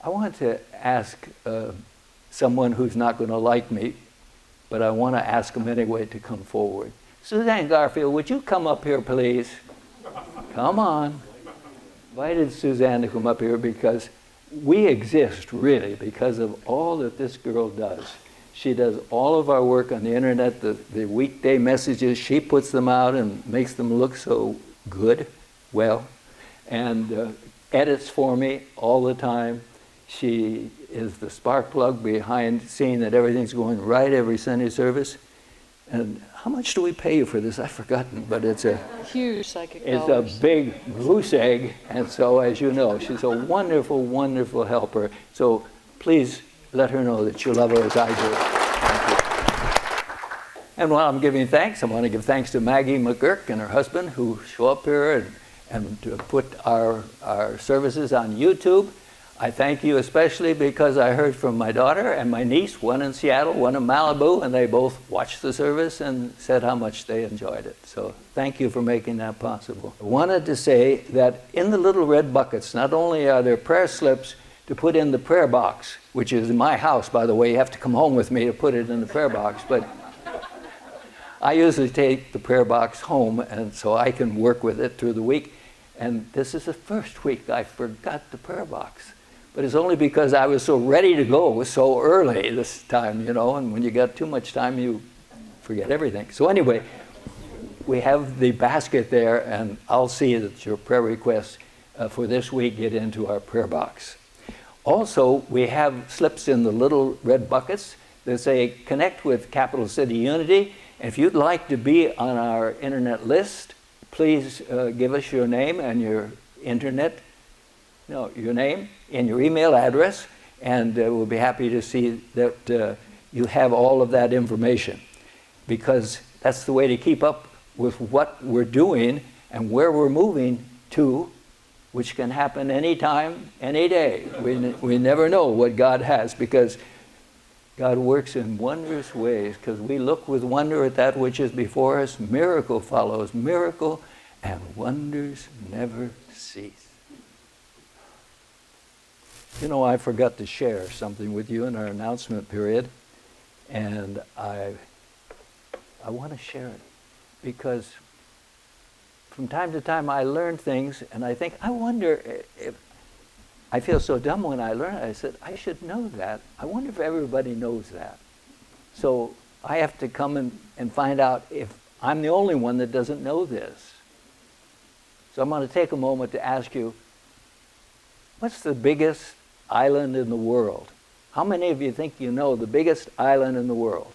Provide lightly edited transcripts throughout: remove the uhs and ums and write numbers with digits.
I want to ask someone who's not going to like me, but I want to ask them anyway to come forward. Suzanne Garfield, would you come up here, please? Come on. Invited Suzanne to come up here because we exist, really, because of all that this girl does. She does all of our work on the internet, the weekday messages. She puts them out and makes them look so good, well, and edits for me all the time. She is the spark plug behind seeing that everything's going right every Sunday service. And how much do we pay you for this? I've forgotten, but it's a huge psychic it's dollars. A big goose egg, and so as you know, she's a wonderful, wonderful helper. So please let her know that you love her as I do. Thank you. And while I'm giving thanks, I want to give thanks to Maggie McGurk and her husband who show up here and to put our services on YouTube. I thank you especially because I heard from my daughter and my niece, one in Seattle, one in Malibu, and they both watched the service and said how much they enjoyed it. So thank you for making that possible. I wanted to say that in the little red buckets, not only are there prayer slips to put in the prayer box, which is in my house, by the way, you have to come home with me to put it in the prayer box, but I usually take the prayer box home, and so I can work with it through the week. And this is the first week I forgot the prayer box. But it's only because I was so ready to go so early this time, you know, and when you got too much time, you forget everything. So anyway, we have the basket there, and I'll see that your prayer requests for this week get into our prayer box. Also, we have slips in the little red buckets that say, connect with Capital City Unity. If you'd like to be on our internet list, please give us your name and your your name and your email address, and we'll be happy to see that you have all of that information, because that's the way to keep up with what we're doing and where we're moving to, which can happen anytime, any day. We never know what God has, because God works in wondrous ways, because we look with wonder at that which is before us. Miracle follows miracle, and wonders never cease. You know, I forgot to share something with you in our announcement period, and I want to share it, because from time to time I learn things, and I think, I wonder if, I feel so dumb when I learn it. I said, I should know that. I wonder if everybody knows that. So I have to come and find out if I'm the only one that doesn't know this. So I'm going to take a moment to ask you, what's the biggest island in the world? How many of you think you know the biggest island in the world?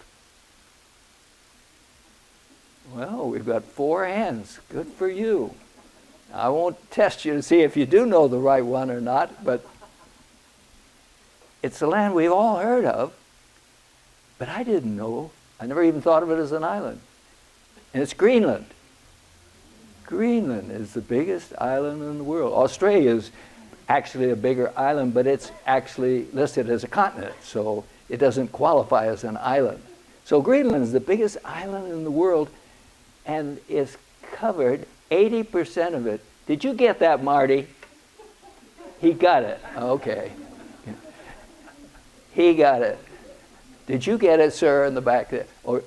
Well, we've got 4 hands. Good for you. I won't test you to see if you do know the right one or not, but it's a land we've all heard of, but I didn't know. I never even thought of it as an island. And it's Greenland. Greenland is the biggest island in the world. Australia is actually a bigger island, but it's actually listed as a continent, so it doesn't qualify as an island. So Greenland is the biggest island in the world, and it's covered 80% of it. Did you get that, Marty? He got it. Okay. He got it. Did you get it, sir, in the back there? Or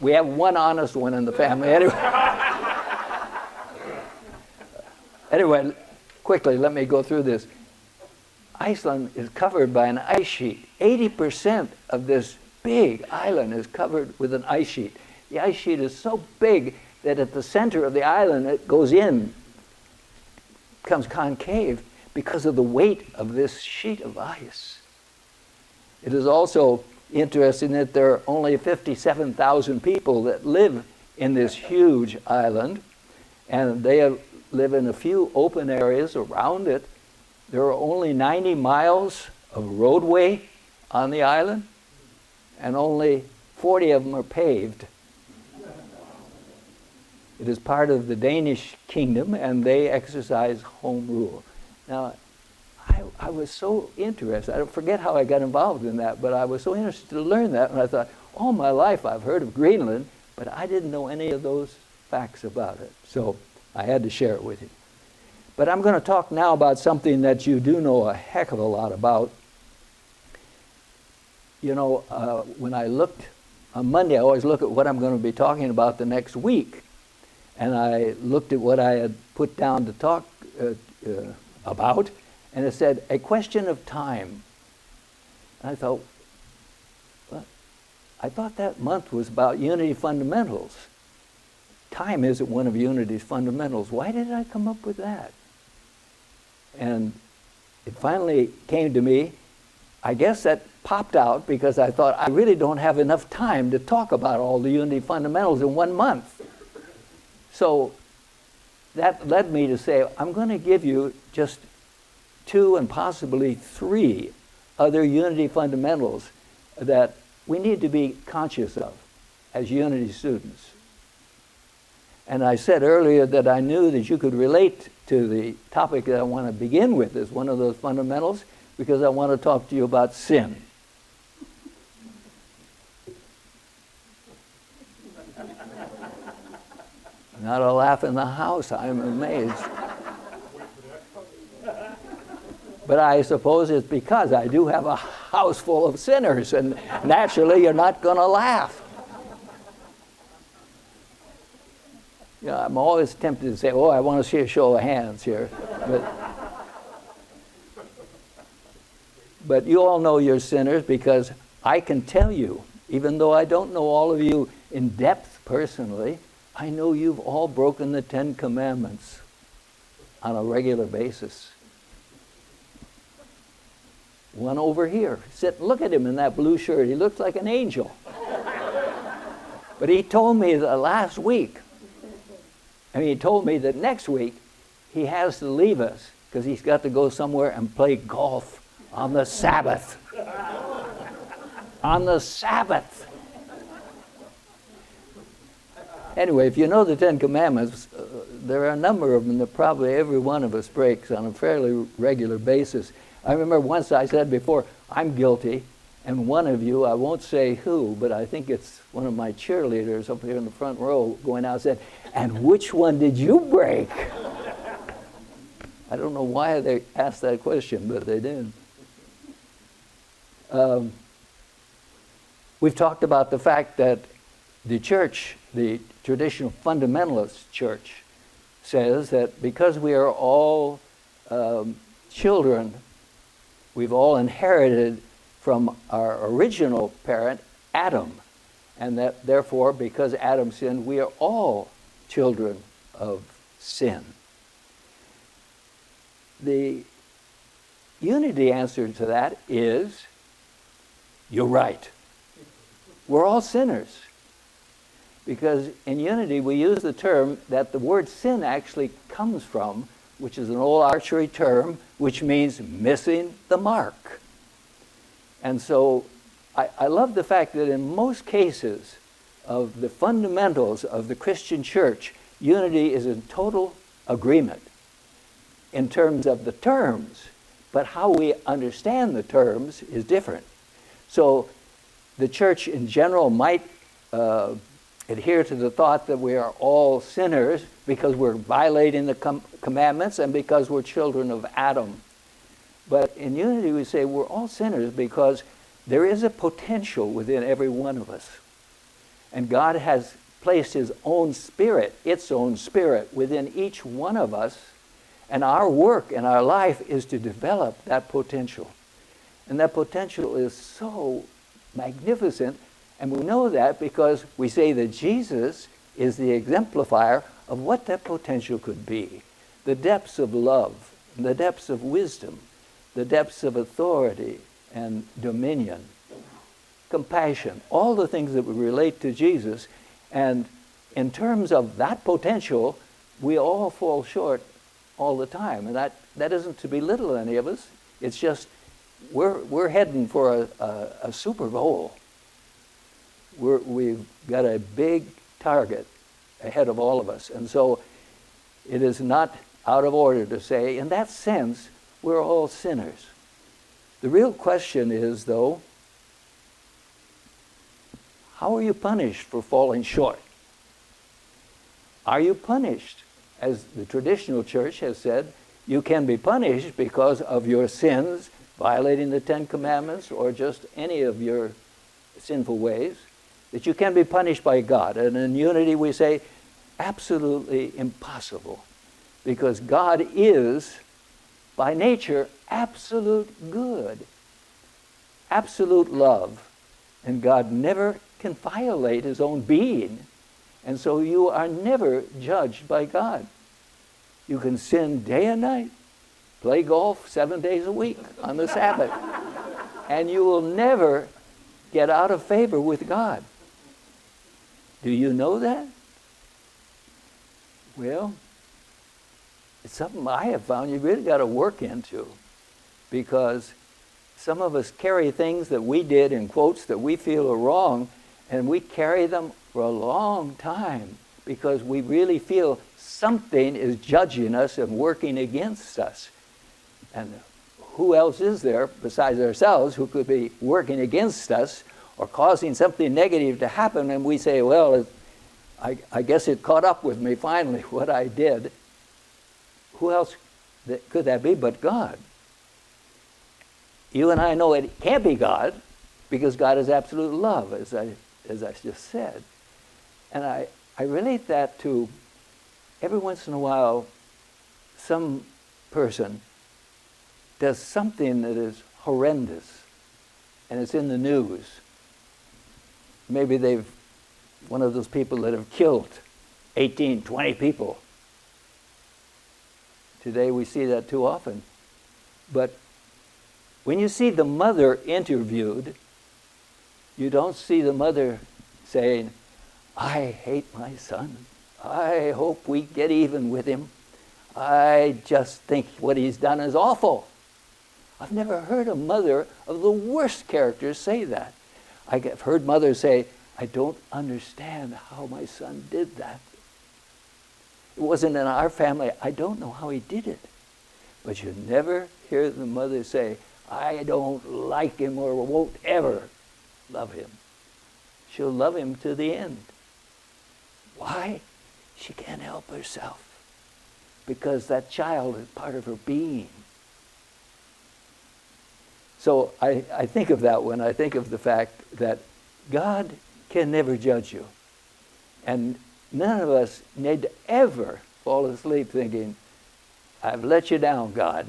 we have one honest one in the family. Anyway, quickly, let me go through this. Iceland is covered by an ice sheet. 80% of this big island is covered with an ice sheet. The ice sheet is so big that at the center of the island it goes in, becomes concave because of the weight of this sheet of ice. It is also interesting that there are only 57,000 people that live in this huge island, and they live in a few open areas around it. There are only 90 miles of roadway on the island, and only 40 of them are paved. It is part of the Danish kingdom, and they exercise home rule. Now, I was so interested. I don't forget how I got involved in that, but I was so interested to learn that, and I thought, all my life I've heard of Greenland, but I didn't know any of those facts about it. So I had to share it with you. But I'm going to talk now about something that you do know a heck of a lot about. You know, when I looked on Monday, I always look at what I'm going to be talking about the next week. And I looked at what I had put down to talk about, and it said, a question of time. And I thought, well, I thought that month was about unity fundamentals. Time isn't one of unity's fundamentals. Why did I come up with that? And it finally came to me. I guess that popped out because I thought I really don't have enough time to talk about all the unity fundamentals in 1 month. So that led me to say, I'm going to give you just 2 and possibly 3 other unity fundamentals that we need to be conscious of as unity students. And I said earlier that I knew that you could relate to the topic that I want to begin with as one of those fundamentals, because I want to talk to you about sin. Not a laugh in the house, I'm amazed. But I suppose it's because I do have a house full of sinners, and naturally you're not going to laugh. You know, I'm always tempted to say, oh, I want to see a show of hands here. But you all know you're sinners, because I can tell you, even though I don't know all of you in depth personally, I know you've all broken the 10 Commandments on a regular basis. One over here. Look at him in that blue shirt. He looks like an angel. But he told me that last week, he told me that next week he has to leave us because he's got to go somewhere and play golf on the Sabbath. On the Sabbath. Anyway, if you know the 10 Commandments, there are a number of them that probably every one of us breaks on a fairly regular basis. I remember once I said before, I'm guilty, and one of you, I won't say who, but I think it's one of my cheerleaders up here in the front row going out and said, and which one did you break? I don't know why they asked that question, but they did. We've talked about the fact that the church, the traditional fundamentalist church, says that because we are all children, we've all inherited from our original parent, Adam. And that therefore, because Adam sinned, we are all children of sin. The unity answer to that is, you're right. We're all sinners. Because in unity, we use the term that the word sin actually comes from, which is an old archery term, which means missing the mark. And so I love the fact that in most cases of the fundamentals of the Christian church, unity is in total agreement in terms of the terms, but how we understand the terms is different. So the church in general might adhere to the thought that we are all sinners because we're violating the commandments and because we're children of Adam. But in unity we say we're all sinners because there is a potential within every one of us. And God has placed his own spirit, its own spirit, within each one of us. And our work in our life is to develop that potential. And that potential is so magnificent. And we know that because we say that Jesus is the exemplifier of what that potential could be. The depths of love, the depths of wisdom, the depths of authority and dominion, compassion, all the things that we relate to Jesus. And in terms of that potential, we all fall short all the time. And that isn't to belittle any of us. It's just we're heading for a Super Bowl. We've got a big target ahead of all of us. And so it is not out of order to say, in that sense, we're all sinners. The real question is, though, how are you punished for falling short? Are you punished, as the traditional church has said, You can be punished because of your sins, violating the Ten Commandments, or just any of your sinful ways, that you can be punished by God. And in unity we say, absolutely impossible, because God is, by nature, absolute good, absolute love, and God never can violate his own being, and so you are never judged by God. You can sin day and night, play golf 7 days a week on the Sabbath, and you will never get out of favor with God. Do you know that? Well, it's something I have found you really got to work into, because some of us carry things that we did, in quotes, that we feel are wrong, and we carry them for a long time because we really feel something is judging us and working against us. And who else is there besides ourselves who could be working against us or causing something negative to happen? And we say, well, I guess it caught up with me finally, what I did. Who else could that be but God? You and I know it can't be God, because God is absolute love, as I just said. And I relate that to, every once in a while, some person does something that is horrendous, and it's in the news. Maybe they've, one of those people that have killed 18, 20 people. Today we see that too often. But when you see the mother interviewed, you don't see the mother saying, I hate my son. I hope we get even with him. I just think what he's done is awful. I've never heard a mother of the worst characters say that. I've heard mothers say, I don't understand how my son did that. It wasn't in our family. I don't know how he did it. But you never hear the mother say, I don't like him or won't ever love him. She'll love him to the end. Why? She can't help herself, because that child is part of her being. So I think of that when I think of the fact that God can never judge you. And none of us need to ever fall asleep thinking, I've let you down, God.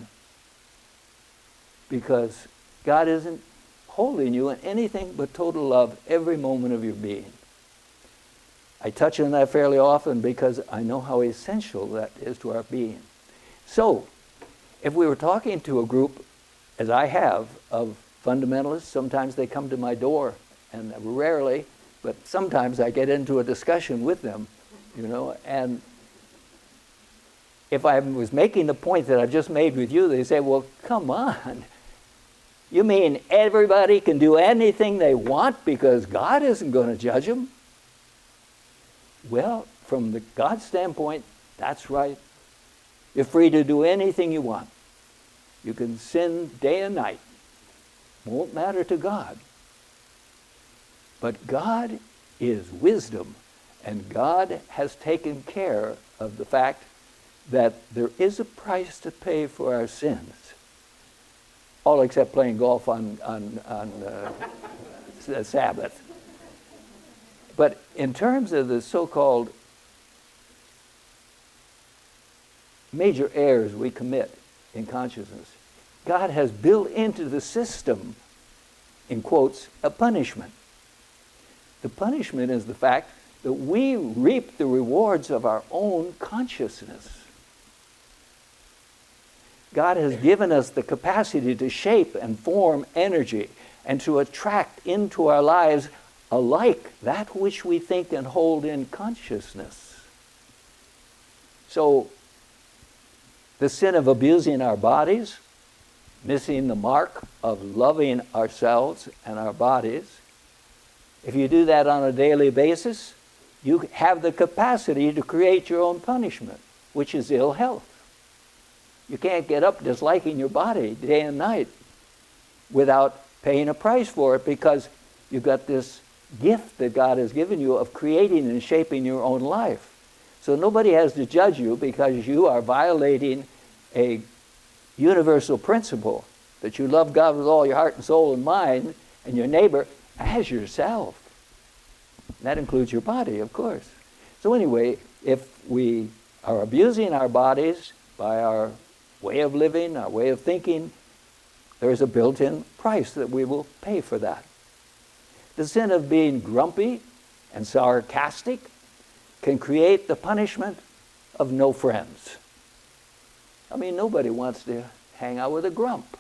Because God isn't holding you in anything but total love every moment of your being. I touch on that fairly often because I know how essential that is to our being. So, if we were talking to a group, as I have, of fundamentalists, sometimes they come to my door, and rarely, but sometimes I get into a discussion with them, you know, and if I was making the point that I've just made with you, they say, well, come on. You mean everybody can do anything they want because God isn't going to judge them? Well, from the God standpoint, that's right. You're free to do anything you want. You can sin day and night. Won't matter to God. But God is wisdom, and God has taken care of the fact that there is a price to pay for our sins. All except playing golf on the Sabbath. But in terms of the so-called major errors we commit in consciousness, God has built into the system, in quotes, a punishment. The punishment is the fact that we reap the rewards of our own consciousness. God has given us the capacity to shape and form energy and to attract into our lives alike that which we think and hold in consciousness. So, the sin of abusing our bodies, missing the mark of loving ourselves and our bodies, if you do that on a daily basis, you have the capacity to create your own punishment, which is ill health. You can't get up disliking your body day and night without paying a price for it, because you've got this gift that God has given you of creating and shaping your own life. So nobody has to judge you because you are violating a universal principle that you love God with all your heart and soul and mind, and your neighbor as yourself. That includes your body, of course. So anyway, if we are abusing our bodies by our way of living, our way of thinking, there is a built-in price that we will pay for that. The sin of being grumpy and sarcastic can create the punishment of no friends. I mean, nobody wants to hang out with a grump.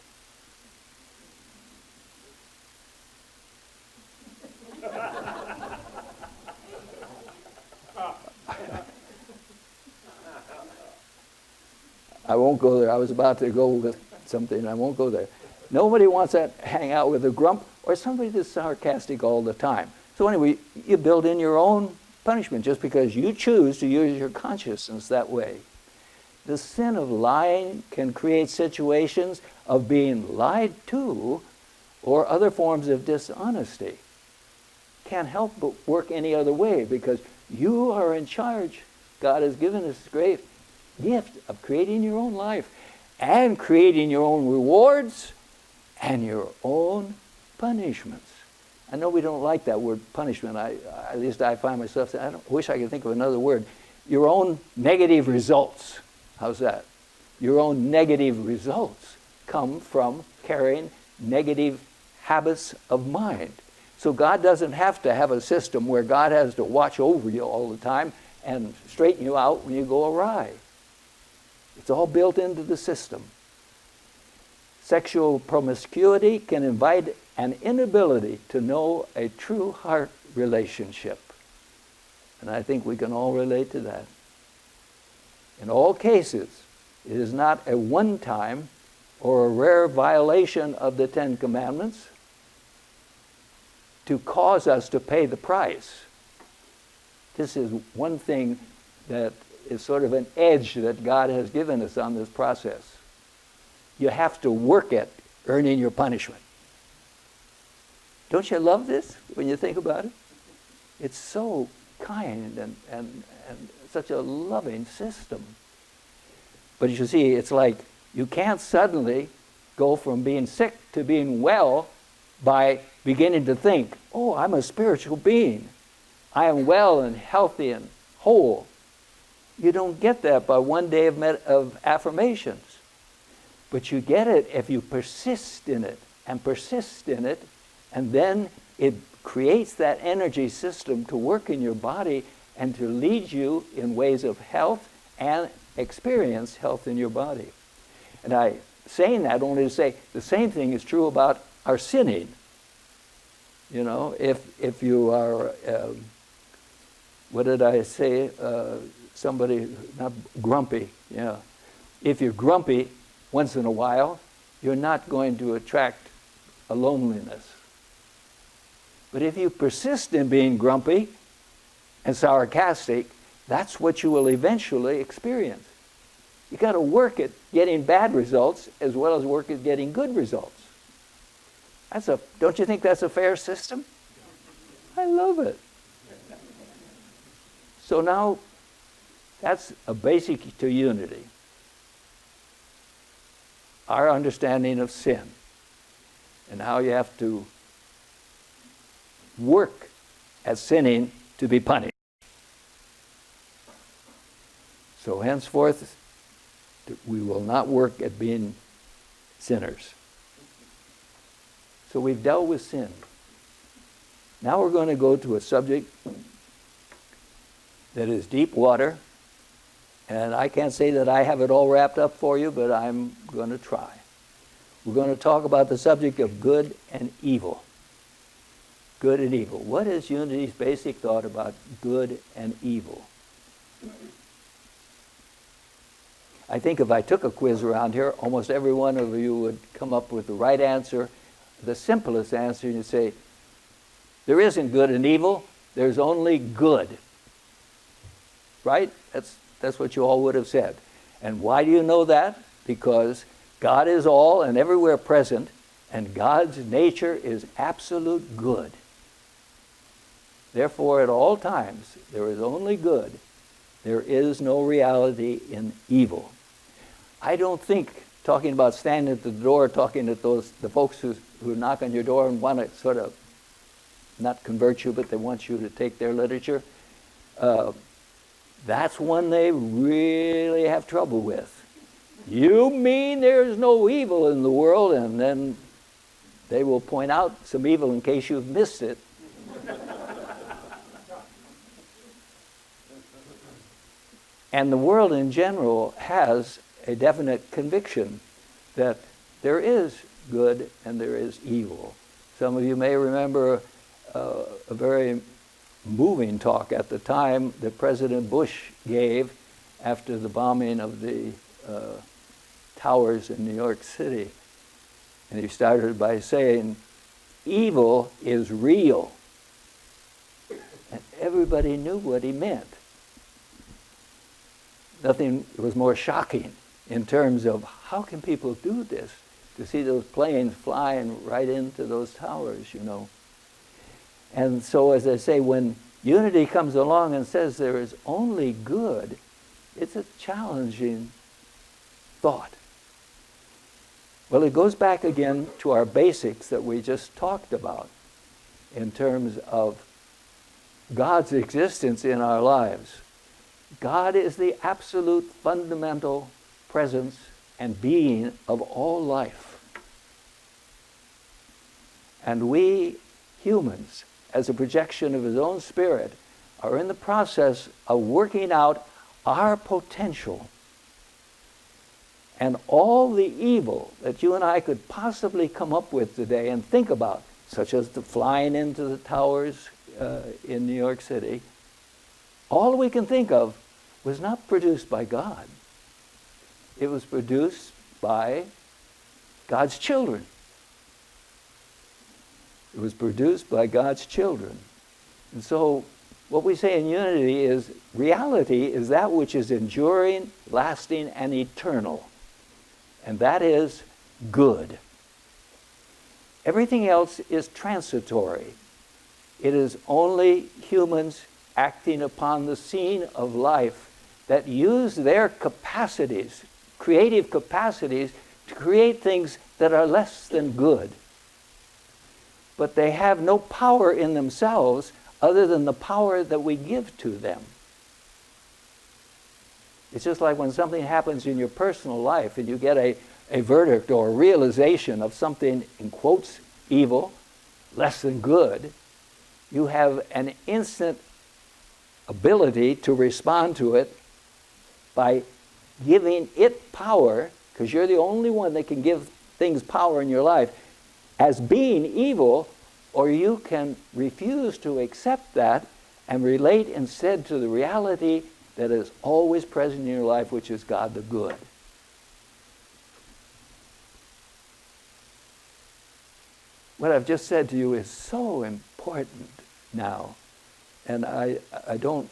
I won't go there. I was about to go with something. I won't go there. Nobody wants to hang out with a grump or somebody that's sarcastic all the time. So anyway, you build in your own punishment just because you choose to use your consciousness that way. The sin of lying can create situations of being lied to or other forms of dishonesty. Can't help but work any other way because you are in charge. God has given us this great gift of creating your own life and creating your own rewards and your own punishments. I know we don't like that word punishment. At least I find myself saying, I wish I could think of another word. Your own negative results. How's that? Your own negative results come from carrying negative habits of mind. So God doesn't have to have a system where God has to watch over you all the time and straighten you out when you go awry. It's all built into the system. Sexual promiscuity can invite an inability to know a true heart relationship. And I think we can all relate to that. In all cases, it is not a one-time or a rare violation of the Ten Commandments to cause us to pay the price. This is one thing that is sort of an edge that God has given us on this process. You have to work at earning your punishment. Don't you love this when you think about it? It's so kind and such a loving system. But you see, it's like you can't suddenly go from being sick to being well by beginning to think, oh, I'm a spiritual being. I am well and healthy and whole. You don't get that by one day of affirmations. But you get it if you persist in it, and then it creates that energy system to work in your body and to lead you in ways of health and experience health in your body. And I saying that only to say the same thing is true about our sinning. You know, if you are, what did I say? Somebody, not grumpy, yeah. If you're grumpy once in a while, you're not going to attract a loneliness. But if you persist in being grumpy and sarcastic, that's what you will eventually experience. You got to work at getting bad results as well as work at getting good results. Don't you think that's a fair system? I love it. So now, that's a basic to unity. Our understanding of sin and how you have to work at sinning to be punished. So henceforth, we will not work at being sinners. So we've dealt with sin. Now we're going to go to a subject that is deep water. And I can't say that I have it all wrapped up for you, but I'm going to try. We're going to talk about the subject of good and evil. Good and evil. What is Unity's basic thought about good and evil? I think if I took a quiz around here, almost every one of you would come up with the right answer, the simplest answer, and you'd say, there isn't good and evil, there's only good. Right? That's what you all would have said. And why do you know that? Because God is all and everywhere present, and God's nature is absolute good. Therefore, at all times, there is only good. There is no reality in evil. I don't think talking about standing at the door, talking to the folks who knock on your door and want to sort of not convert you, but they want you to take their literature, that's one they really have trouble with. You mean there's no evil in the world? And then they will point out some evil in case you've missed it. And the world in general has a definite conviction that there is good and there is evil. Some of you may remember a very moving talk at the time that President Bush gave after the bombing of the towers in New York City. And he started by saying, evil is real. And everybody knew what he meant. Nothing was more shocking in terms of how can people do this, to see those planes flying right into those towers, you know. And so, as I say, when unity comes along and says there is only good, it's a challenging thought. Well, it goes back again to our basics that we just talked about in terms of God's existence in our lives. God is the absolute fundamental presence and being of all life. And we humans, as a projection of his own spirit, are in the process of working out our potential. And all the evil that you and I could possibly come up with today and think about, such as the flying into the towers in New York City, all we can think of was not produced by God. It was produced by God's children. It was produced by God's children. And so what we say in unity is reality is that which is enduring, lasting, and eternal. And that is good. Everything else is transitory. It is only humans acting upon the scene of life that use their capacities, creative capacities, to create things that are less than good. But they have no power in themselves other than the power that we give to them. It's just like when something happens in your personal life and you get a verdict or a realization of something, in quotes, evil, less than good, you have an instant ability to respond to it by giving it power, because you're the only one that can give things power in your life, as being evil, or you can refuse to accept that and relate instead to the reality that is always present in your life, which is God the good. What I've just said to you is so important now, and I don't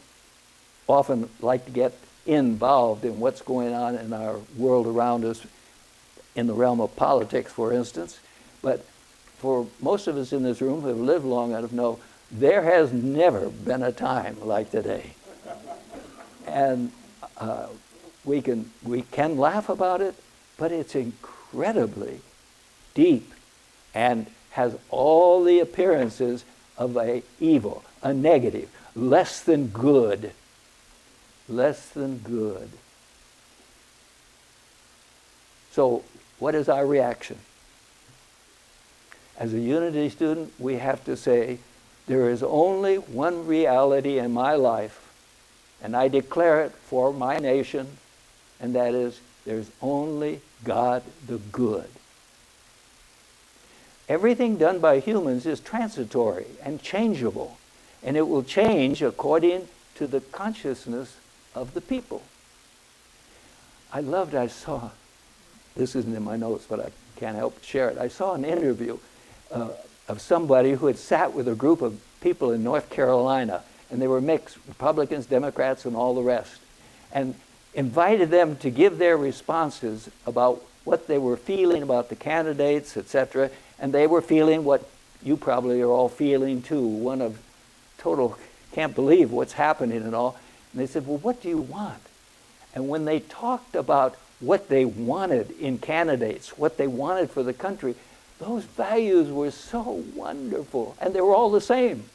often like to get involved in what's going on in our world around us in the realm of politics, for instance, but for most of us in this room who have lived long enough know there has never been a time like today. And we can laugh about it, but it's incredibly deep and has all the appearances of a evil, a negative, less than good. Less than good. So, what is our reaction? As a unity student, we have to say, there is only one reality in my life, and I declare it for my nation, and that is, there's only God the good. Everything done by humans is transitory and changeable, and it will change according to the consciousness of the people. I saw, this isn't in my notes, but I can't help but share it. I saw an interview of somebody who had sat with a group of people in North Carolina, and they were mixed, Republicans, Democrats, and all the rest, and invited them to give their responses about what they were feeling about the candidates, etc., and they were feeling what you probably are all feeling too, one of total can't believe what's happening and all. And they said, well, what do you want? And when they talked about what they wanted in candidates, what they wanted for the country, those values were so wonderful. And they were all the same.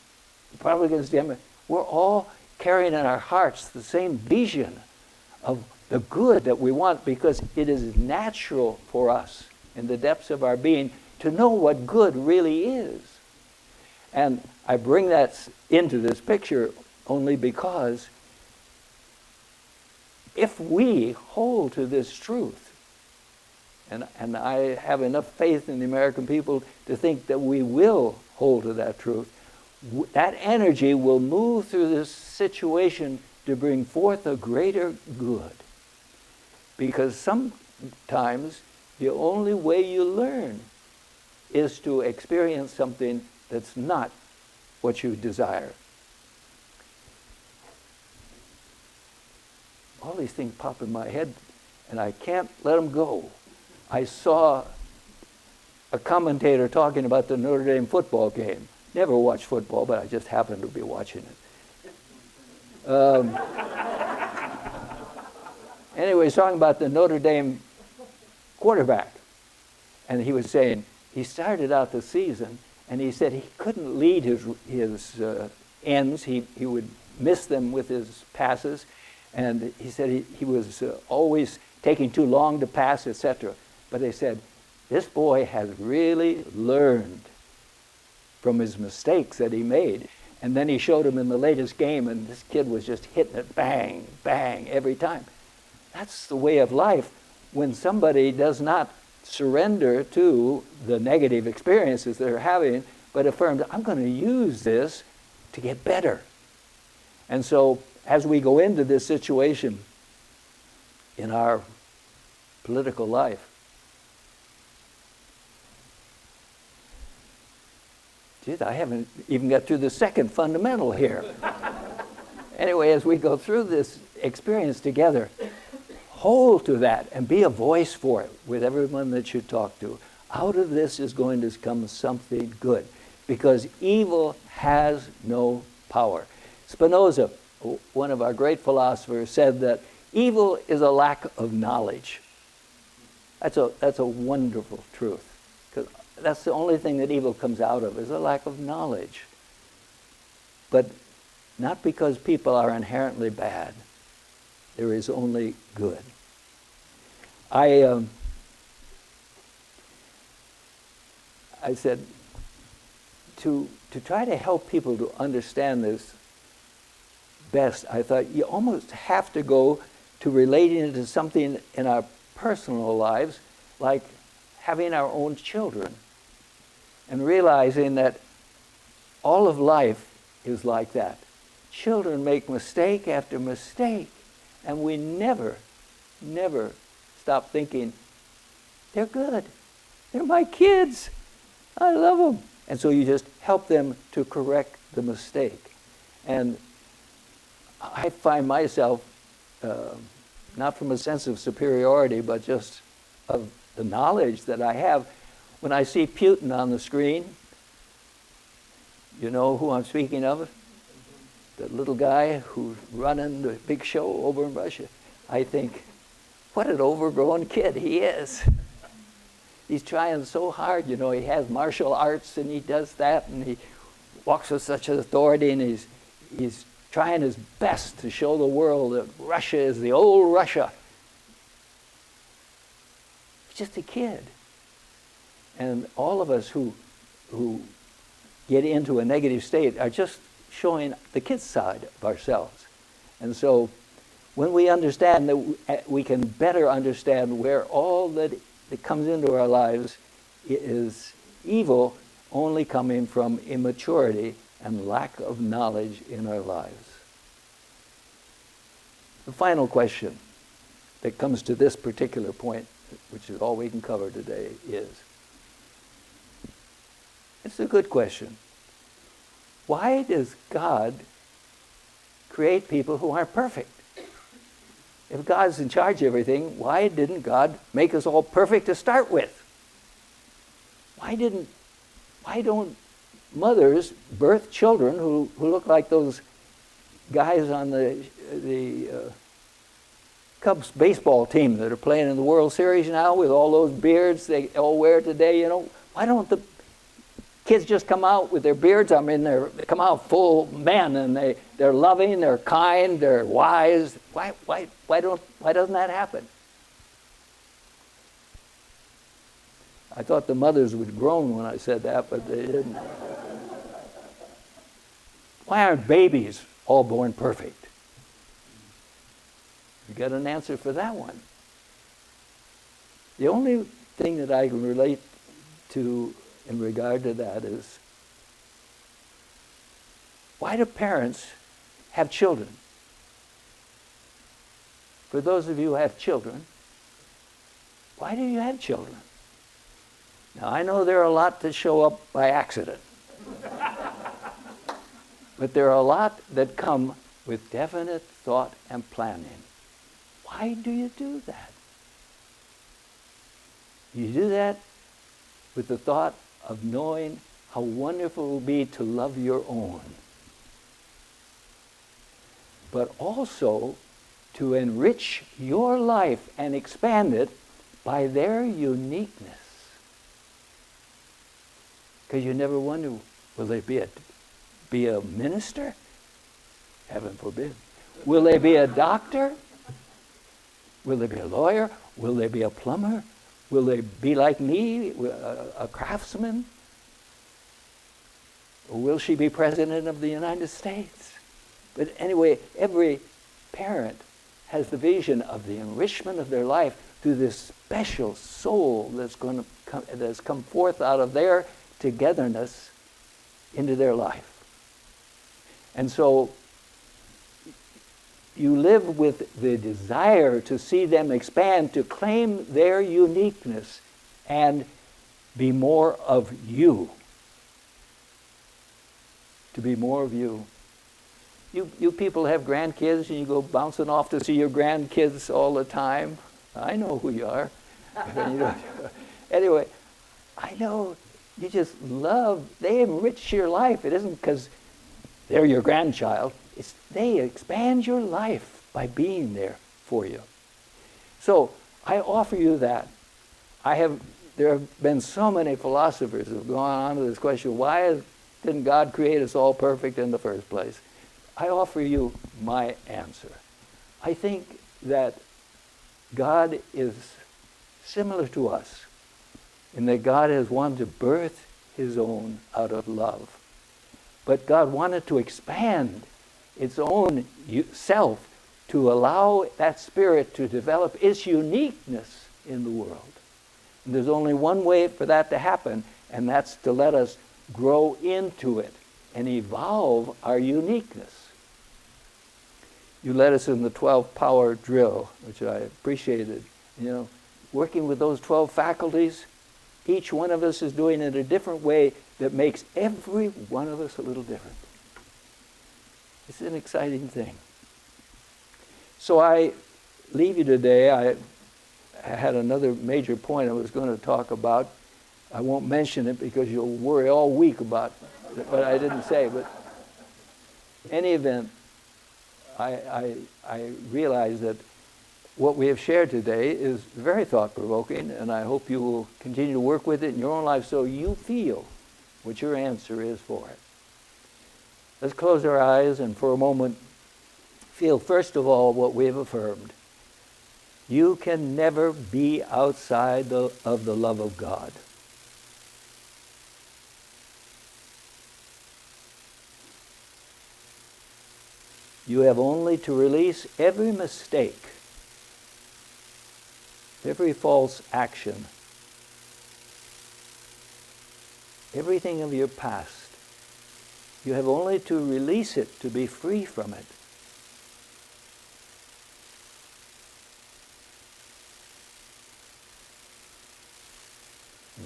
Republicans, Democrats, we're all carrying in our hearts the same vision of the good that we want, because it is natural for us in the depths of our being to know what good really is. And I bring that into this picture only because if we hold to this truth, and I have enough faith in the American people to think that we will hold to that truth, that energy will move through this situation to bring forth a greater good. Because sometimes the only way you learn is to experience something that's not what you desire. All these things pop in my head, and I can't let them go. I saw a commentator talking about the Notre Dame football game. Never watched football, but I just happened to be watching it. Anyway, he's talking about the Notre Dame quarterback. And he was saying, he started out the season, and he said he couldn't lead his ends. He would miss them with his passes. And he said he was always taking too long to pass, etc. But they said, this boy has really learned from his mistakes that he made. And then he showed him in the latest game, and this kid was just hitting it bang, bang, every time. That's the way of life when somebody does not surrender to the negative experiences they're having, but affirms, I'm going to use this to get better. And so as we go into this situation in our political life, geez, I haven't even got through the second fundamental here. Anyway, as we go through this experience together, hold to that and be a voice for it with everyone that you talk to. Out of this is going to come something good, because evil has no power. Spinoza, one of our great philosophers, said that evil is a lack of knowledge. That's a wonderful truth, because that's the only thing that evil comes out of, is a lack of knowledge. But not because people are inherently bad. There is only good. I said, to try to help people to understand this best, I thought you almost have to go to relating it to something in our personal lives, like having our own children, and realizing that all of life is like that. Children make mistake after mistake, and we never stop thinking, they're good. They're my kids. I love them. And so you just help them to correct the mistake. And I find myself, not from a sense of superiority, but just of the knowledge that I have, when I see Putin on the screen, you know who I'm speaking of? The little guy who's running the big show over in Russia. I think, what an overgrown kid he is. He's trying so hard, you know, he has martial arts and he does that, and he walks with such authority, and he's trying his best to show the world that Russia is the old Russia. He's just a kid. And all of us who get into a negative state are just showing the kid side of ourselves. And so when we understand that, we can better understand where all that comes into our lives is evil only coming from immaturity and lack of knowledge in our lives. The final question that comes to this particular point, which is all we can cover today, is, it's a good question. Why does God create people who aren't perfect? If God's in charge of everything, why didn't God make us all perfect to start with? Why don't mothers birth children who look like those guys on the Cubs baseball team that are playing in the World Series now with all those beards they all wear today, why don't the kids just come out with their beards? I mean, they come out full men, and they're loving, they're kind, they're wise. Why doesn't that happen? I thought the mothers would groan when I said that, but they didn't. Why aren't babies all born perfect? You got an answer for that one. The only thing that I can relate to in regard to that is, why do parents have children? For those of you who have children, why do you have children? Now, I know there are a lot that show up by accident. But there are a lot that come with definite thought and planning. Why do you do that? You do that with the thought of knowing how wonderful it will be to love your own, but also to enrich your life and expand it by their uniqueness. Because you never wonder, will they be a minister? Heaven forbid. Will they be a doctor? Will they be a lawyer? Will they be a plumber? Will they be like me, a craftsman? Or will she be president of the United States? But anyway, every parent has the vision of the enrichment of their life through this special soul that's come forth out of their togetherness into their life. And so you live with the desire to see them expand, to claim their uniqueness and be more of you. To be more of you. You people have grandkids and you go bouncing off to see your grandkids all the time. I know who you are. Anyway, I know you just love, they enrich your life. It isn't because they're your grandchild. It's they expand your life by being there for you. So I offer you that. There have been so many philosophers who have gone on to this question, why didn't God create us all perfect in the first place? I offer you my answer. I think that God is similar to us in that God has wanted to birth his own out of love. But God wanted to expand its own self to allow that spirit to develop its uniqueness in the world. And there's only one way for that to happen, and that's to let us grow into it and evolve our uniqueness. You led us in the 12-power drill, which I appreciated. Working with those 12 faculties, each one of us is doing it a different way that makes every one of us a little different. It's an exciting thing. So I leave you today. I had another major point I was going to talk about. I won't mention it because you'll worry all week about what I didn't say. But in any event, I realize that what we have shared today is very thought-provoking, and I hope you will continue to work with it in your own life so you feel what your answer is for it. Let's close our eyes and for a moment feel, first of all, what we have affirmed. You can never be outside of the love of God. You have only to release every mistake, every false action, everything of your past. You have only to release it to be free from it.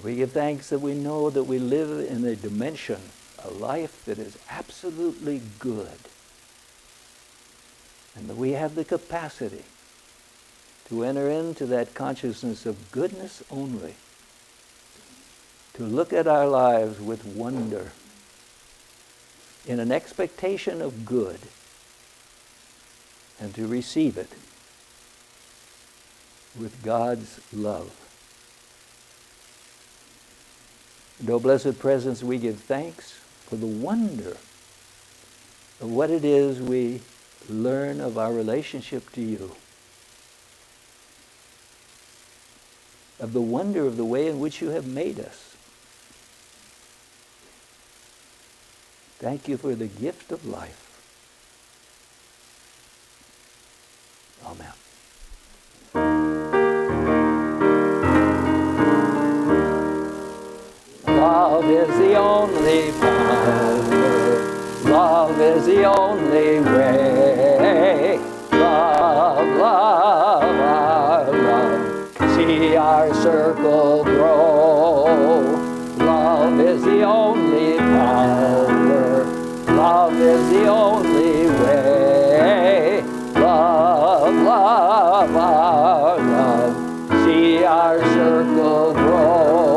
We give thanks that we know that we live in a dimension, a life that is absolutely good. And that we have the capacity to enter into that consciousness of goodness only, to look at our lives with wonder, in an expectation of good, and to receive it with God's love. And, O blessed presence, we give thanks for the wonder of what it is we learn of our relationship to you, of the wonder of the way in which you have made us. Thank you for the gift of life. Amen. Love is the only power. Love is the only way. Love, love, our love. See our circle grow. Love is the only power. Love is the only way. Love, love, our love. See our circle grow.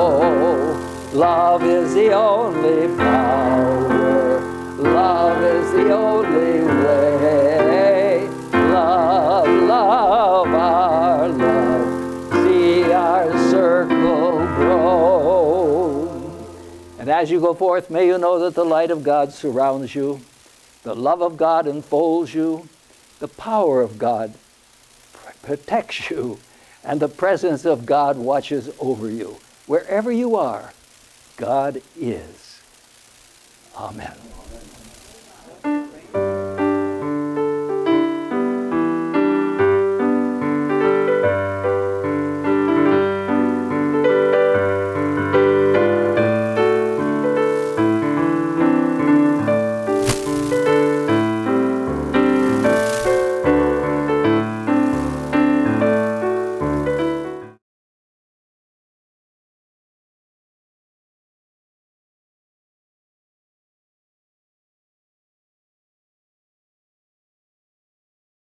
Love is the only power. Love is the only way. Love, love, our love. See our circle grow. And as you go forth, may you know that the light of God surrounds you. The love of God enfolds you. The power of God protects you. And the presence of God watches over you. Wherever you are, God is. Amen.